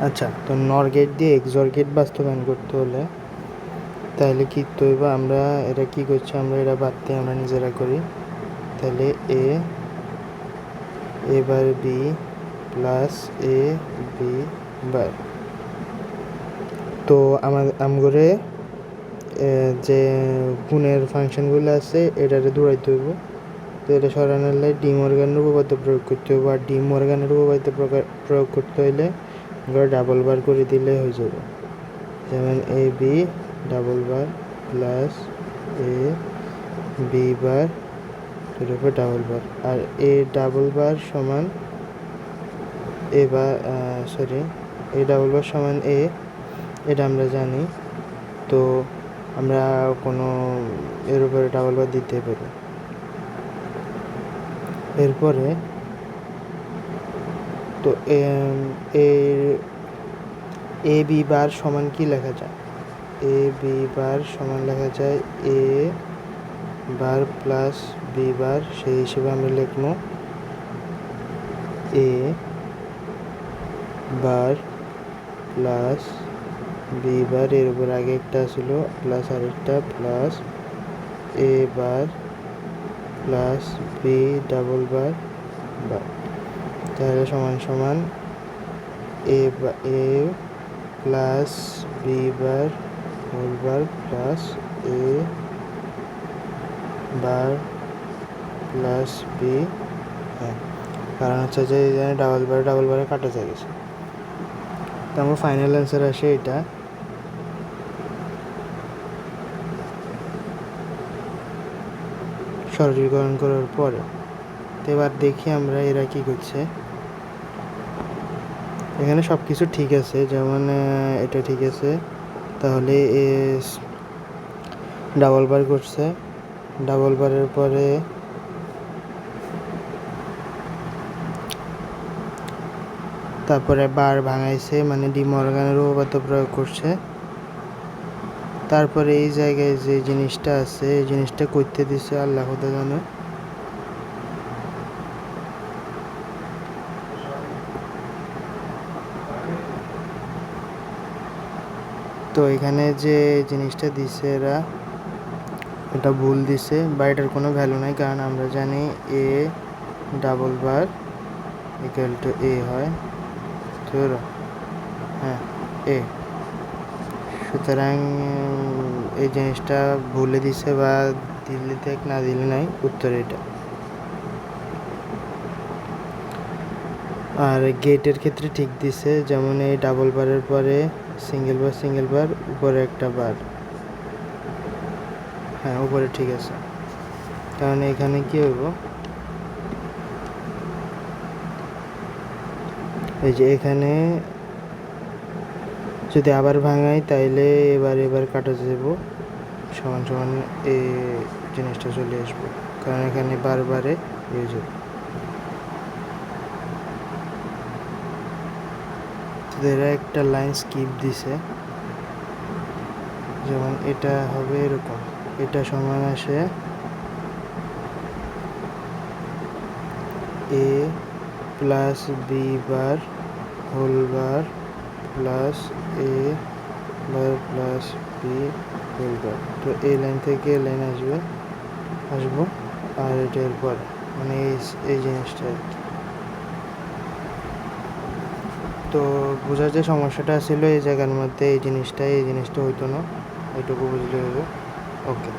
আচ্ছা, তো নর গেট দিয়ে এক্সর গেট বাস্তবায়ন করতে হলে তাহলে কি করতে হবে, আমরা এটা কি করছি, আমরা এটা বাদ দিয়ে আমরা নিজেরা করি। তাহলে এ বার বি প্লাস এ বি বার, তো আমগরে যে গুণের ফাংশনগুলো আছে এটারে দৌড়াইতে হইব। তো এটা সরানোর লাই ডি মর্গানের উপপাদ্য প্রয়োগ করতে হবে, আর ডি মর্গানের উপপাদ্য প্রয়োগ করতে হইলে আমরা ডাবল বার করে দিলে হয়ে যাবে। যেমন A B double bar plus A B বার এর উপর ডাবল বার, আর এ ডাবল বার সমান এ বা এ ডাবল বার সমান এ, এটা আমরা জানি। তো আমরা কোনো এর উপরে ডাবল বার দিতে পারি। এরপরে তো এ বি বার সমান কি লেখা যায়, এ বি বার সমান লেখা যায় এ বার প্লাস বি বার। সেই হিসেবে আমরা লিখব এ বার প্লাস বি বার, এর উপর আগে একটা ছিল প্লাস আরেকটা plus A bar plus B double bar bar, তাহলে সমান সমান A plus B bar whole bar plus A bar plus B. হ্যাঁ, কারণ হচ্ছে যে ডাবল বারে কাটা যায় গেছে। তো আমার ফাইনাল অ্যান্সার আসে এটা। সরলীকরণ করার পরে তো এবার দেখি আমরা এরা কি করছে। এখানে সব কিছু ঠিক আছে, যেমন এটা ঠিক আছে। তাহলে এ ডাবল বার করছে, ডাবল বারের পরে তারপরে বার ভাঙাইছে, মানে ডি মর্গানের উপপাদ্য প্রয়োগ করছে। তারপরে এই জায়গায় যে জিনিসটা আছে এই জিনিসটা করতে দিছে আল্লাহ খোদা জানে। তো এখানে যে জিনিসটা দিছে এরা এটা ভুল দিছে, বা এটার কোনো ভ্যালু নাই, কারণ আমরা জানি A double bar equal to A হয়। তো হ্যাঁ এ, সুতরাং এই জিনিসটা ভুলে দিছে, বা দিল্লি থেকে না দিলে নাই, উত্তর এটা। আর গেটের ক্ষেত্রে ঠিক দিছে, যেমন এই ডাবল বারের পরে সিঙ্গেল বার উপরে একটা বার। হ্যাঁ, উপরে ঠিক আছে, কারণ এখানে কি হইব, এই যে এখানে যদি আবার ভাঙাই তাইলে এবার কাটা যাব, সমান সমান এই জিনিসটা চলে আসবো, কারণ এখানে বারবারে হয়ে যাবে। এরা একটা লাইন স্কিপ দিছে, যেমন এটা হবে এরকম, এটা সমান আসে A plus B bar whole bar plus A bar plus B whole bar. তো এই লাইন থেকে এই লাইন আসবো, আর এটার পর মানে এই জিনিসটা। তো বোঝার যে সমস্যাটা ছিল এই জায়গার মধ্যে, এই জিনিসটা হইতো না, এইটুকু বুঝলে হবে। ওকে।